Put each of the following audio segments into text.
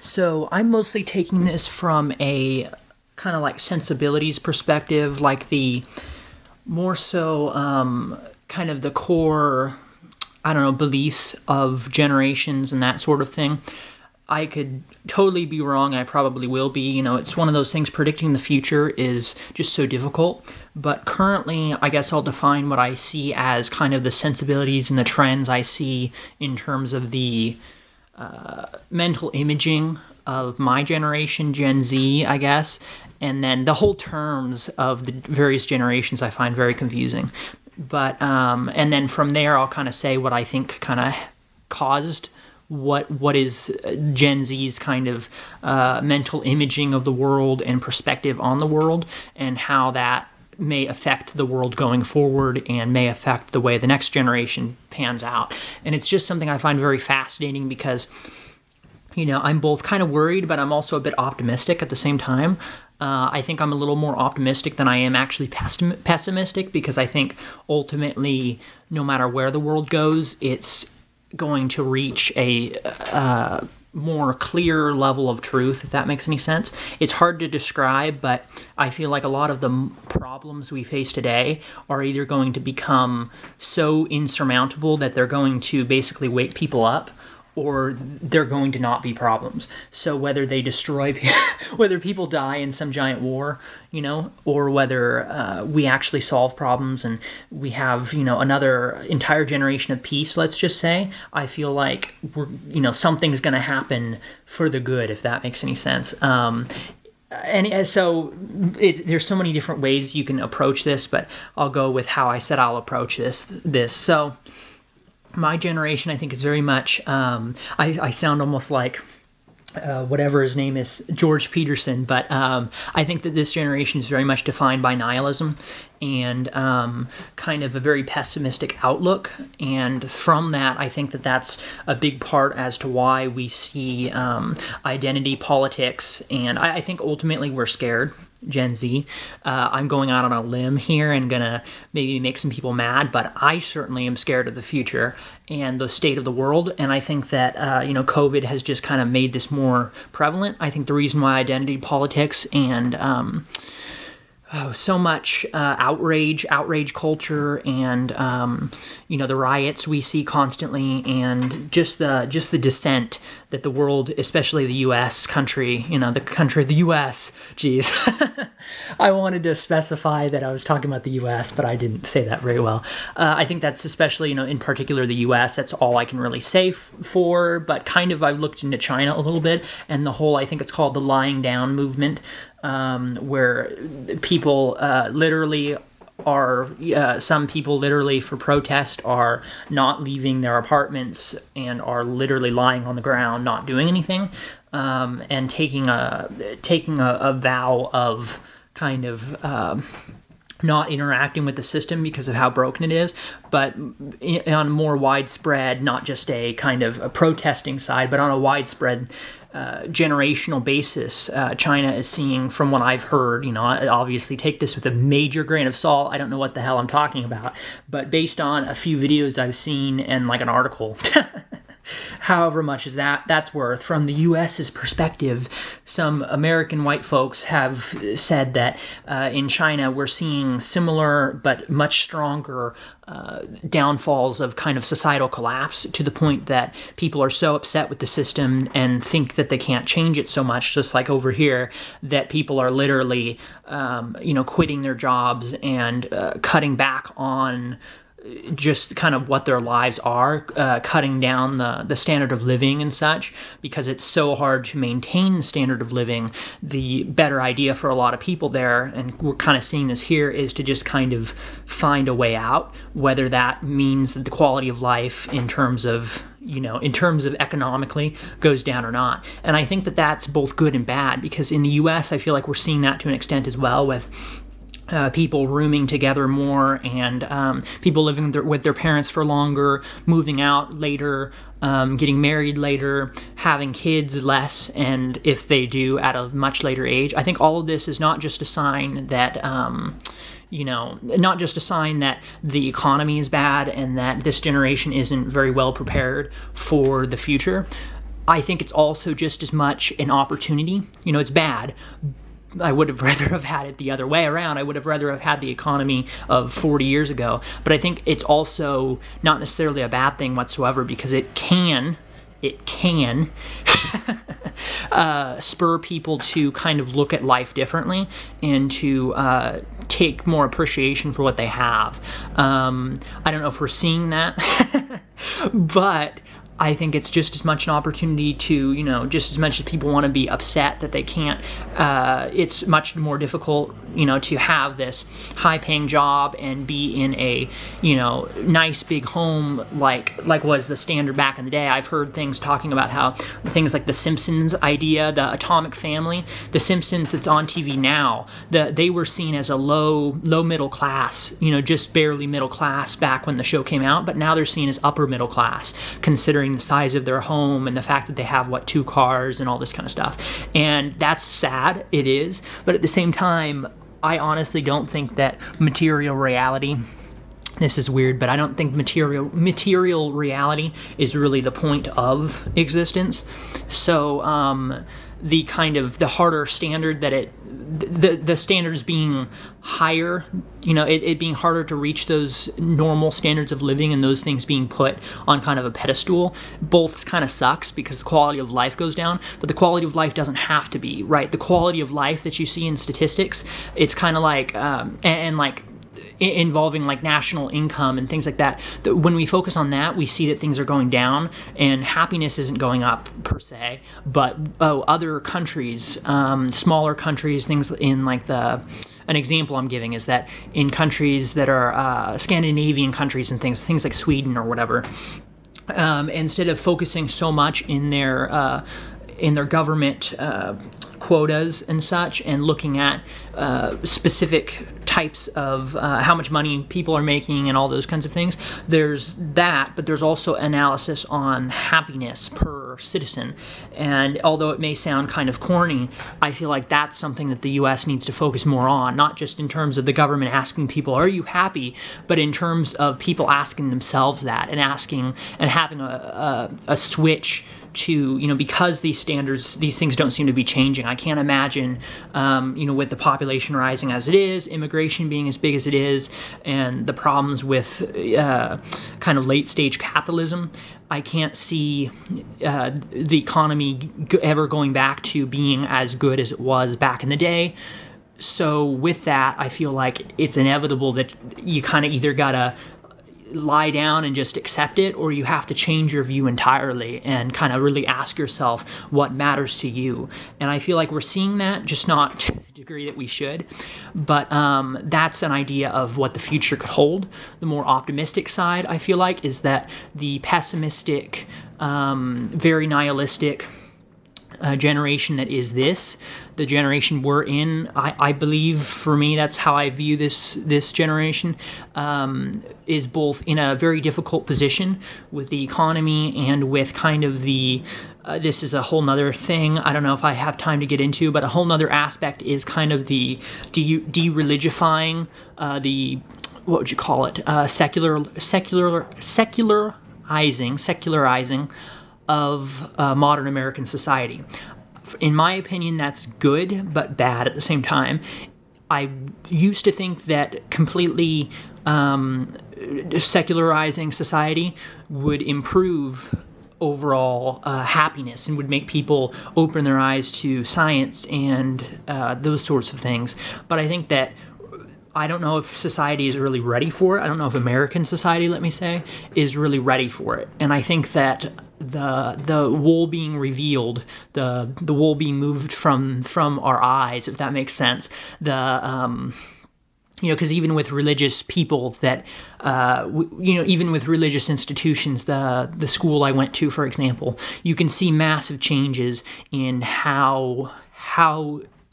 So I'm mostly taking this from a kind of like sensibilities perspective, like the more so kind of the core, I don't know, beliefs of generations and that sort of thing. I could totally be wrong. I probably will be. It's one of those things. Predicting the future is just so difficult. But currently, I guess I'll define what I see as kind of the sensibilities and the trends I see in terms of the mental imaging of my generation, Gen Z, I guess, and then the whole terms of the various generations I find very confusing. But and then from there, I'll kind of say what I think kind of caused what is Gen Z's kind of mental imaging of the world and perspective on the world, and how that may affect the world going forward and may affect the way the next generation pans out. And it's just something I find very fascinating because, I'm both kind of worried, but I'm also a bit optimistic at the same time. I think I'm a little more optimistic than I am actually pessimistic, because I think ultimately, no matter where the world goes, it's going to reach a more clear level of truth, if that makes any sense. It's hard to describe, but I feel like a lot of the problems we face today are either going to become so insurmountable that they're going to basically wake people up, or they're going to not be problems. So whether they destroy, whether people die in some giant war, or whether we actually solve problems and we have, another entire generation of peace, let's just say, I feel like something's going to happen for the good, if that makes any sense. And so there's so many different ways you can approach this, but I'll go with how I said I'll approach this. So my generation, I think, is very much, I sound almost like whatever his name is, George Peterson, but I think that this generation is very much defined by nihilism and kind of a very pessimistic outlook. And from that, I think that that's a big part as to why we see identity politics. And I think ultimately we're scared, Gen Z. I'm going out on a limb here and gonna maybe make some people mad, but I certainly am scared of the future and the state of the world. And I think that COVID has just kind of made this more prevalent. I think the reason why identity politics and so much outrage culture, and the riots we see constantly, and just the dissent that the world, especially the U.S. country, the U.S. Geez, I wanted to specify that I was talking about the U.S., but I didn't say that very well. I think that's especially, in particular the U.S. That's all I can really say for. But kind of I've looked into China a little bit, and the whole, I think it's called the lying down movement. Where people literally are, some people literally for protest are not leaving their apartments and are literally lying on the ground, not doing anything, and taking a vow of kind of not interacting with the system because of how broken it is, but on a more widespread, not just a kind of a protesting side, but on a widespread generational basis, China is seeing, from what I've heard, I obviously take this with a major grain of salt. I don't know what the hell I'm talking about, but based on a few videos I've seen and like an article, however much is that's worth, from the U.S.'s perspective, some American white folks have said that in China we're seeing similar but much stronger downfalls of kind of societal collapse, to the point that people are so upset with the system and think that they can't change it so much, just like over here, that people are literally quitting their jobs and cutting back on just kind of what their lives are, cutting down the standard of living and such, because it's so hard to maintain the standard of living. The better idea for a lot of people there, and we're kind of seeing this here, is to just kind of find a way out, whether that means that the quality of life in terms of economically goes down or not. And I think that that's both good and bad, because in the U.S. I feel like we're seeing that to an extent as well, with people rooming together more, and people living with their parents for longer, moving out later, getting married later, having kids less, and if they do, at a much later age. I think all of this is not just a sign that not just a sign that the economy is bad and that this generation isn't very well prepared for the future. I think it's also just as much an opportunity. It's bad. I would have rather have had it the other way around. I would have rather have had the economy of 40 years ago. But I think it's also not necessarily a bad thing whatsoever, because it can spur people to kind of look at life differently and to take more appreciation for what they have. I don't know if we're seeing that, but I think it's just as much an opportunity to, just as much as people want to be upset that they can't, it's much more difficult, to have this high-paying job and be in a, nice big home like was the standard back in the day. I've heard things talking about how things like the Simpsons idea, the atomic family, the Simpsons that's on TV now, they were seen as a low middle class, just barely middle class back when the show came out, but now they're seen as upper middle class, considering the size of their home and the fact that they have 2 cars and all this kind of stuff. And that's sad, it is, but at the same time, I honestly don't think that material reality, this is weird, but I don't think material reality is really the point of existence. So the harder standard that the standards being higher, it being harder to reach those normal standards of living and those things being put on kind of a pedestal, both kind of sucks because the quality of life goes down, but the quality of life doesn't have to be, right? The quality of life that you see in statistics, it's kind of like, involving like national income and things like that, when we focus on that, we see that things are going down and happiness isn't going up per se, but other countries, smaller countries, things in like an example I'm giving is that in countries that are Scandinavian countries and things like Sweden or whatever, instead of focusing so much in their government quotas and such, and looking at specific types of how much money people are making and all those kinds of things. There's that, but there's also analysis on happiness per citizen. And although it may sound kind of corny, I feel like that's something that the U.S. needs to focus more on, not just in terms of the government asking people, are you happy, but in terms of people asking themselves that and asking and having a switch to, because these things don't seem to be changing. I can't imagine, with the population rising as it is, immigration being as big as it is, and the problems with kind of late stage capitalism, I can't see the economy ever going back to being as good as it was back in the day. So with that, I feel like it's inevitable that you kind of either gotta lie down and just accept it, or you have to change your view entirely and kind of really ask yourself what matters to you. And I feel like we're seeing that, just not to the degree that we should, but that's an idea of what the future could hold. The more optimistic side, I feel like, is that the pessimistic, very nihilistic generation that is the generation we're in, I believe, for me, that's how I view this generation, is both in a very difficult position with the economy and with kind of this is a whole nother thing, I don't know if I have time to get into, but a whole nother aspect is kind of the de-religifying, what would you call it, secularizing of modern American society. In my opinion, that's good, but bad at the same time. I used to think that completely secularizing society would improve overall happiness and would make people open their eyes to science and those sorts of things. But I think that I don't know if society is really ready for it. I don't know if American society, let me say, is really ready for it. And I think that the wool being revealed, the wool being moved from our eyes, if that makes sense, because even with religious people that, even with religious institutions, the school I went to, for example, you can see massive changes in how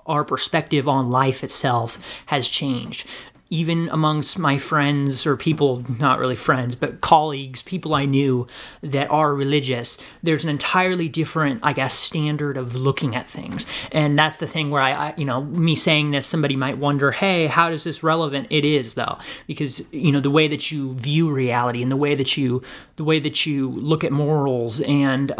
our perspective on life itself has changed. Even amongst my friends, or people, not really friends, but colleagues, people I knew that are religious, there's an entirely different, I guess, standard of looking at things. And that's the thing where I me saying this, somebody might wonder, hey, how is this relevant? It is, though, because, the way that you view reality and the way that you look at morals and,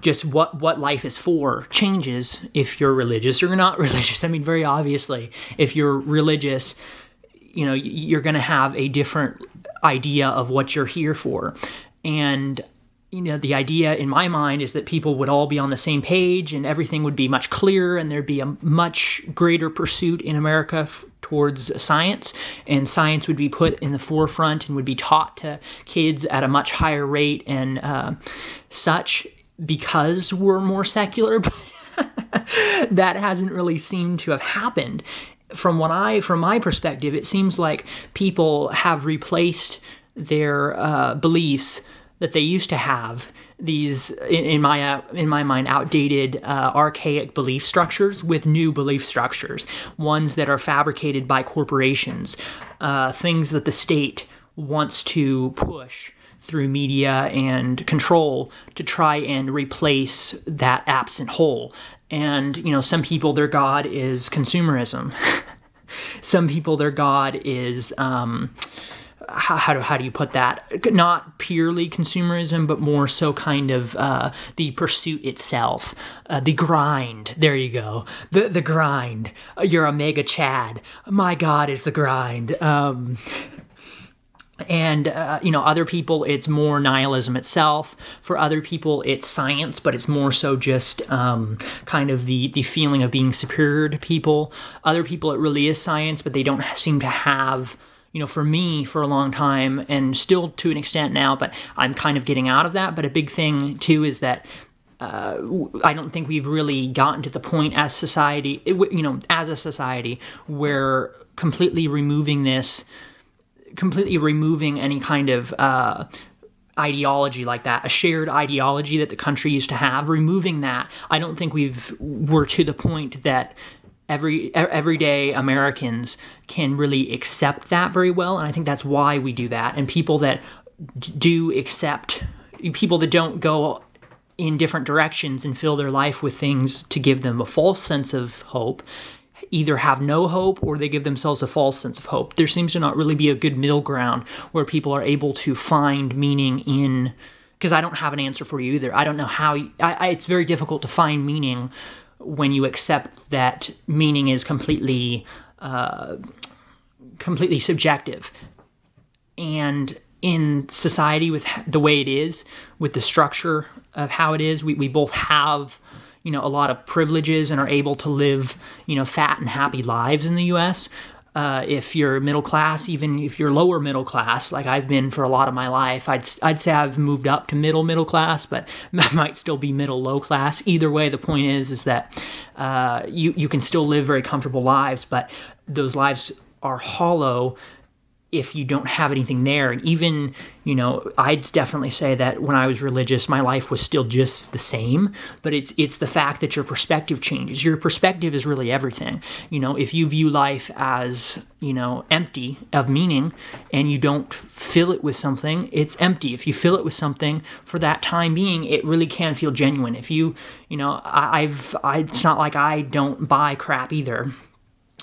just what life is for changes if you're religious or not religious. I mean, very obviously, if you're religious, you're going to have a different idea of what you're here for. And, the idea in my mind is that people would all be on the same page and everything would be much clearer, and there'd be a much greater pursuit in America towards science, and science would be put in the forefront and would be taught to kids at a much higher rate and such, because we're more secular. But that hasn't really seemed to have happened. From my perspective, it seems like people have replaced their beliefs that they used to have, these in my mind outdated archaic belief structures, with new belief structures, ones that are fabricated by corporations, things that the state wants to push through media and control to try and replace that absent whole. And some people, their god is consumerism. Some people, their god is how do you put that? Not purely consumerism, but more so kind of the pursuit itself, the grind. There you go, the grind. You're a mega Chad. My God is the grind. And other people, it's more nihilism itself. For other people, it's science, but it's more so just kind of the feeling of being superior to people. Other people, it really is science, but they don't seem to have. For me, for a long time, and still to an extent now, but I'm kind of getting out of that. But a big thing, too, is that I don't think we've really gotten to the point as society, as a society, where completely removing any kind of ideology like that, a shared ideology that the country used to have, removing that, I don't think we're to the point that everyday Americans can really accept that very well. And I think that's why we do that. And people that do accept, people that don't go in different directions and fill their life with things to give them a false sense of hope, either have no hope or they give themselves a false sense of hope. There seems to not really be a good middle ground where people are able to find meaning in, because I don't have an answer for you either. I don't know how, it's very difficult to find meaning when you accept that meaning is completely subjective. And in society, with the way it is, with the structure of how it is, we both have a lot of privileges and are able to live fat and happy lives in the U.S. If you're middle class, even if you're lower middle class, like I've been for a lot of my life, I'd say I've moved up to middle class, but I might still be low class. Either way, the point is that you can still live very comfortable lives, but those lives are hollow if you don't have anything there. And even, I'd definitely say that when I was religious, my life was still just the same, but it's the fact that your perspective changes. Your perspective is really everything. If you view life as, empty of meaning and you don't fill it with something, it's empty. If you fill it with something for that time being, it really can feel genuine. If you, it's not like I don't buy crap either.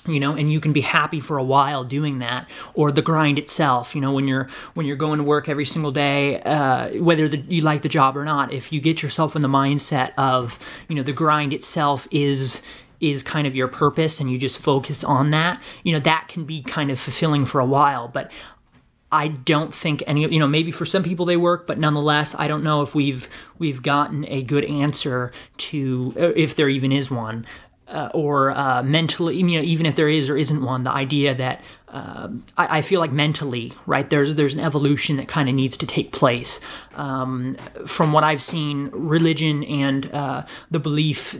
And you can be happy for a while doing that, or the grind itself. When you're going to work every single day, whether you like the job or not, if you get yourself in the mindset of, the grind itself is kind of your purpose, and you just focus on that, that can be kind of fulfilling for a while. But I don't think maybe for some people they work, but nonetheless, I don't know if we've gotten a good answer to, if there even is one. Or mentally, even if there is or isn't one, the idea that I feel like mentally, right, there's an evolution that kind of needs to take place. From what I've seen, religion and the belief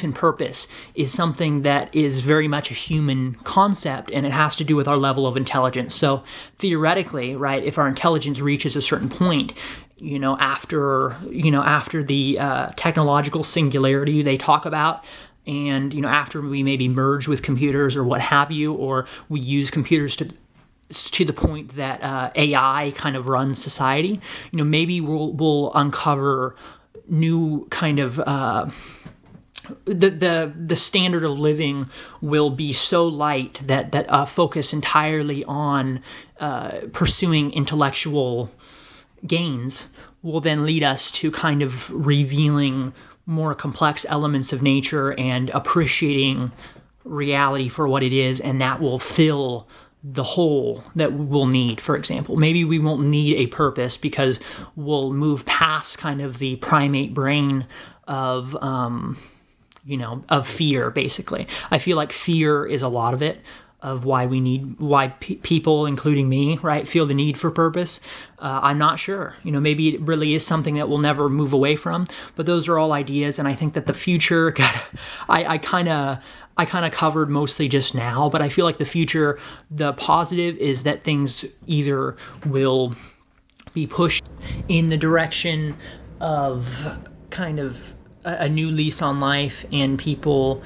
in purpose is something that is very much a human concept, and it has to do with our level of intelligence. So theoretically, right, if our intelligence reaches a certain point, after the technological singularity they talk about, and after we maybe merge with computers or what have you, or we use computers to the point that AI kind of runs society, maybe we'll uncover new kind of the standard of living will be so light that focus entirely on pursuing intellectual gains will then lead us to kind of revealing more complex elements of nature and appreciating reality for what it is, and that will fill the hole that we'll need. For example, maybe we won't need a purpose because we'll move past kind of the primate brain of of fear. Basically, I feel like fear is a lot of it, of why people, including me, right, feel the need for purpose. I'm not sure. Maybe it really is something that we'll never move away from. But those are all ideas, and I think that the future, I kind of covered mostly just now, but I feel like the future, the positive is that things either will be pushed in the direction of kind of a new lease on life, and people,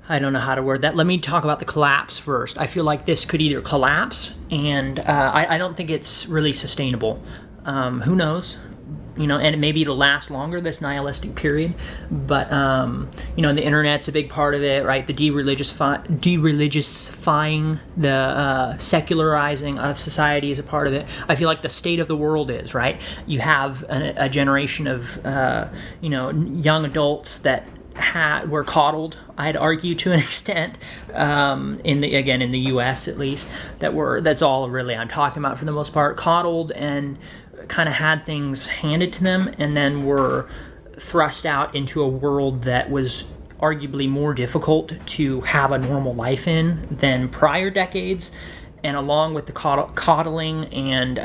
I don't know how to word that. Let me talk about the collapse first. I feel like this could either collapse, and I don't think it's really sustainable. Who knows? And maybe it'll last longer, this nihilistic period. But, the internet's a big part of it, right? The de-religifying, the secularizing of society is a part of it. I feel like the state of the world is, right? You have a generation of, young adults that were coddled, I'd argue, to an extent, in the U.S. at least, that's all really I'm talking about for the most part, coddled and kind of had things handed to them, and then were thrust out into a world that was arguably more difficult to have a normal life in than prior decades. And along with the coddling and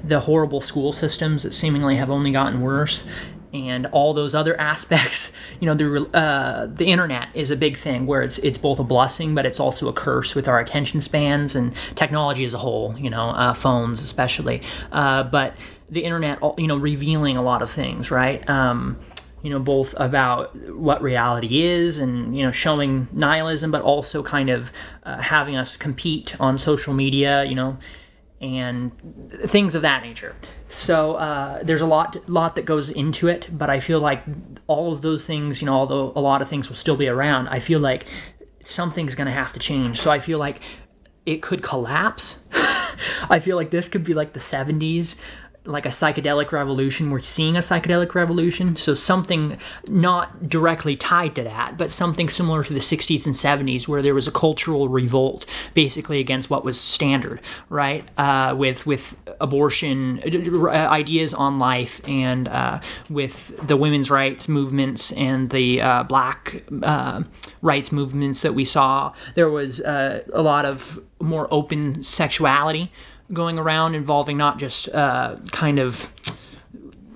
the horrible school systems that seemingly have only gotten worse, and all those other aspects, the internet is a big thing where it's both a blessing, but it's also a curse with our attention spans and technology as a whole, phones especially. But the internet, revealing a lot of things, right? Both about what reality is and, showing nihilism, but also kind of having us compete on social media, and things of that nature. So there's a lot that goes into it, but I feel like all of those things, although a lot of things will still be around, I feel like something's going to have to change. So I feel like it could collapse. I feel like this could be like the 70s, like a psychedelic revolution. We're seeing a psychedelic revolution, so something not directly tied to that, but something similar to the 60s and 70s, where there was a cultural revolt basically against what was standard, right? With abortion, ideas on life, and with the women's rights movements and the black rights movements that we saw. There was a lot of more open sexuality going around, involving not just kind of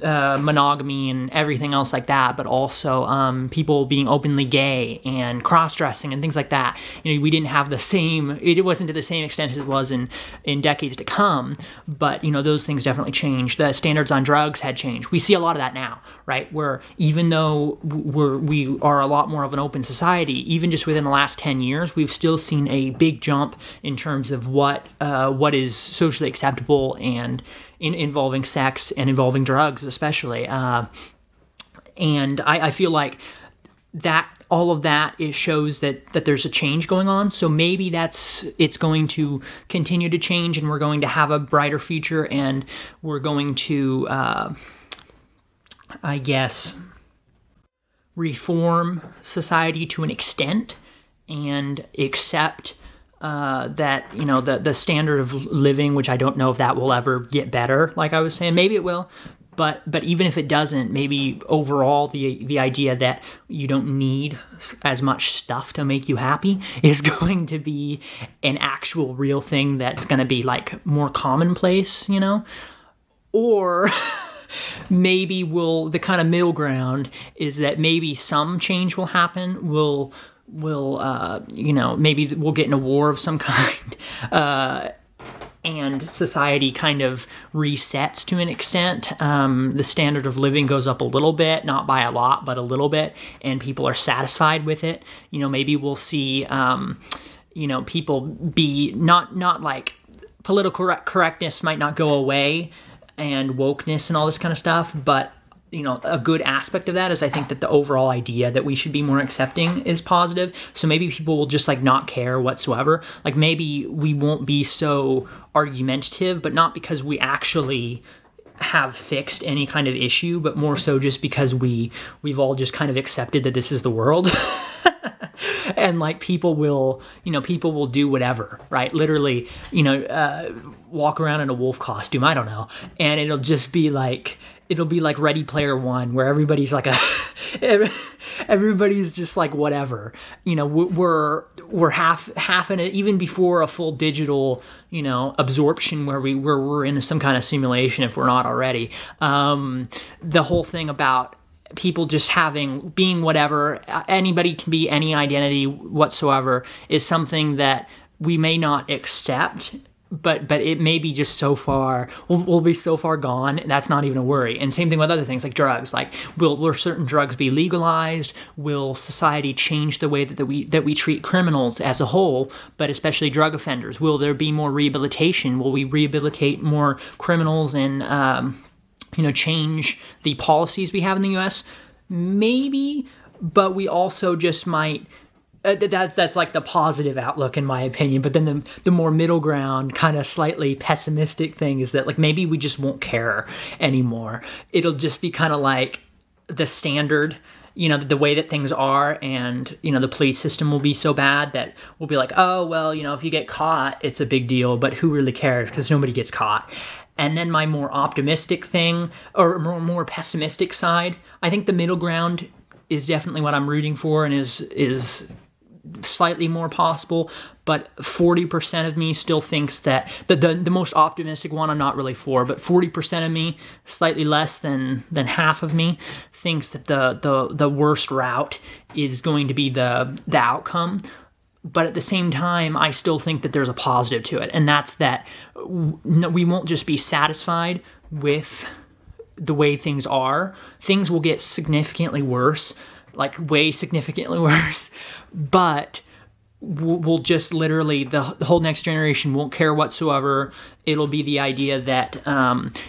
monogamy and everything else like that, but also people being openly gay and cross-dressing and things like that. We didn't have the same, it wasn't to the same extent as it was in decades to come, but those things definitely changed. The standards on drugs had changed. We see a lot of that now, right? Where even though we are a lot more of an open society, even just within the last 10 years, we've still seen a big jump in terms of what is socially acceptable and involving sex and involving drugs especially. And I feel like that all of that shows that there's a change going on. So maybe it's going to continue to change, and we're going to have a brighter future, and we're going to, I guess, reform society to an extent and accept that the standard of living, which I don't know if that will ever get better. Like I was saying, maybe it will, but even if it doesn't, maybe overall the idea that you don't need as much stuff to make you happy is going to be an actual real thing that's going to be like more commonplace, or maybe the kind of middle ground is that maybe some change will happen. Maybe we'll get in a war of some kind, and society kind of resets to an extent. The standard of living goes up a little bit, not by a lot, but a little bit, and people are satisfied with it. Maybe we'll see, people be not like political correctness might not go away, and wokeness and all this kind of stuff, but a good aspect of that is I think that the overall idea that we should be more accepting is positive. So maybe people will just like not care whatsoever. Like maybe we won't be so argumentative, but not because we actually have fixed any kind of issue, but more so just because we've all just kind of accepted that this is the world. And like people will do whatever, right? Literally, walk around in a wolf costume, I don't know, and it'll be like Ready Player One, where everybody's like everybody's just like whatever. We're half in it, even before a full digital absorption, where we're in some kind of simulation if we're not already. The whole thing about people just being whatever, anybody can be any identity whatsoever, is something that we may not accept, but it may be just so far, we'll be so far gone, and that's not even a worry. And same thing with other things like drugs. Like, will certain drugs be legalized? Will society change the way that we treat criminals as a whole, but especially drug offenders? Will there be more rehabilitation? Will we rehabilitate more criminals and change the policies we have in the U.S.? Maybe, but we also just might. That's like the positive outlook, in my opinion. But then the more middle ground, kind of slightly pessimistic thing is that, like, maybe we just won't care anymore. It'll just be kind of like the standard, the way that things are, and the police system will be so bad that we'll be like, oh well, if you get caught, it's a big deal, but who really cares, because nobody gets caught. And then my more optimistic thing, or more pessimistic side, I think the middle ground is definitely what I'm rooting for, and is slightly more possible. But 40% of me still thinks that the most optimistic one I'm not really for, but 40% of me, slightly less than half of me, thinks that the worst route is going to be the outcome. But at the same time, I still think that there's a positive to it, and that's that we won't just be satisfied with the way things are. Things will get significantly worse, like way significantly worse, but we'll just literally, the whole next generation won't care whatsoever. It'll be the idea that,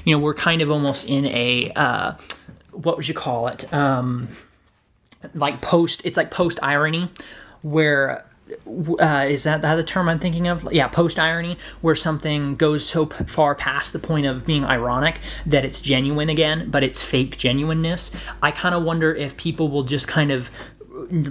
we're kind of almost in a, what would you call it? It's like post-irony, where... is that the term I'm thinking of? Yeah, post-irony, where something goes so far past the point of being ironic that it's genuine again, but it's fake genuineness. I kind of wonder if people will just kind of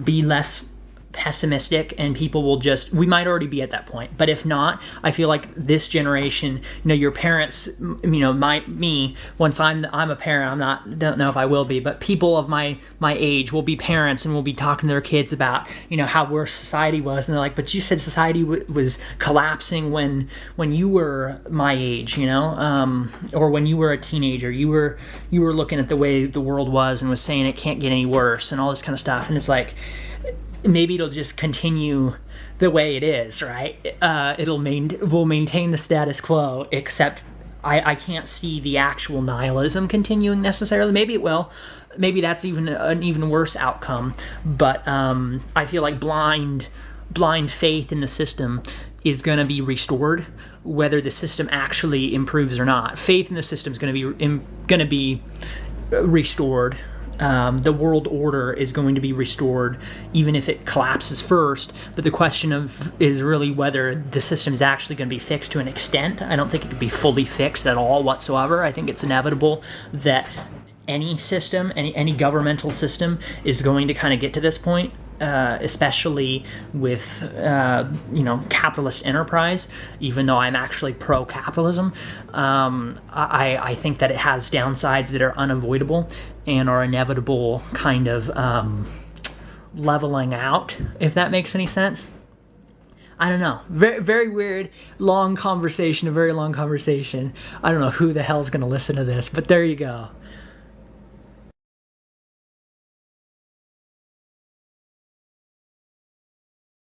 be less pessimistic, and people will we might already be at that point, but if not, I feel like this generation, your parents, me, once I'm a parent, don't know if I will be, but people of my age will be parents and will be talking to their kids about, how worse society was, and they're like, but you said society was collapsing when you were my age, or when you were a teenager, you were looking at the way the world was and was saying it can't get any worse and all this kind of stuff. And it's like, maybe it'll just continue the way it is, right? We'll maintain the status quo, except I can't see the actual nihilism continuing necessarily. Maybe it will. Maybe that's an even worse outcome. But I feel like blind faith in the system is going to be restored, whether the system actually improves or not. Faith in the system is going to be restored. The world order is going to be restored, even if it collapses first. But the question is really whether the system is actually going to be fixed to an extent. I don't think it could be fully fixed at all whatsoever. I think it's inevitable that any system, any governmental system, is going to kind of get to this point. Especially with capitalist enterprise, even though I'm actually pro-capitalism, I think that it has downsides that are unavoidable and are inevitable kind of leveling out, if that makes any sense. I don't know. Very, very weird, long conversation, a very long conversation. I don't know who the hell's going to listen to this, but there you go.